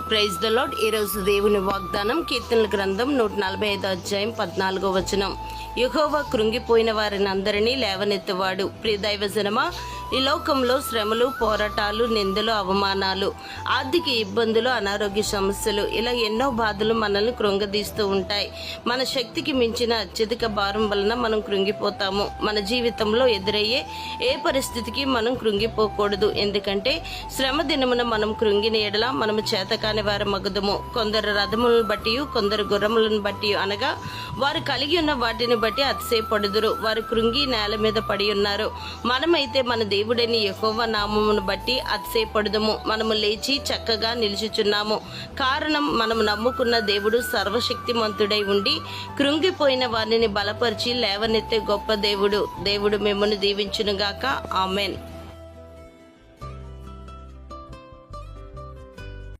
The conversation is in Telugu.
Praise the lord. ఈరోజు దేవుని వాగ్దానం కీర్తనల గ్రంథం 145 అధ్యాయం 14వ వచనం. యెహోవా కృంగిపోయిన వారిని అందరినీ లేవనెత్తువాడు. ప్రియ దైవజనమా, ఈ లోకంలో శ్రమలు, పోరాటాలు, నిందలు, అవమానాలు, ఆర్థిక ఇబ్బందులు, అనారోగ్య సమస్యలు, ఇలా ఎన్నో బాధలు మనల్ని కృంగదీస్తూ ఉంటాయి. మన శక్తికి మించిన అత్యధిక భారం వలన మనం కృంగిపోతాము. మన జీవితంలో ఎదురయ్యే ఏ పరిస్థితికి మనం కృంగిపోకూడదు. ఎందుకంటే శ్రమ దినమున మనం కృంగిన ఎడల మనము చేతకాని వారి మగదుము. కొందరు రథములను బట్టి, కొందరు గుర్రములను బట్టి, అనగా వారు కలిగి ఉన్న వాటిని బట్టి అతిశయపడుదురు. వారు కృంగి నేల మీద పడి ఉన్నారు. మనమైతే మన దేవుడైన యెహోవా నామమును బట్టి అతిశయపడుదుము. మనము లేచి చక్కగా నిలుచుచున్నాము. కారణం, మనము నమ్ముకున్న దేవుడు సర్వశక్తిమంతుడై ఉండి కృంగిపోయిన వారిని బలపరిచి లేవనెత్తే గొప్ప దేవుడు. దేవుడు మిమ్మల్ని దీవించునుగాక. ఆమెన్.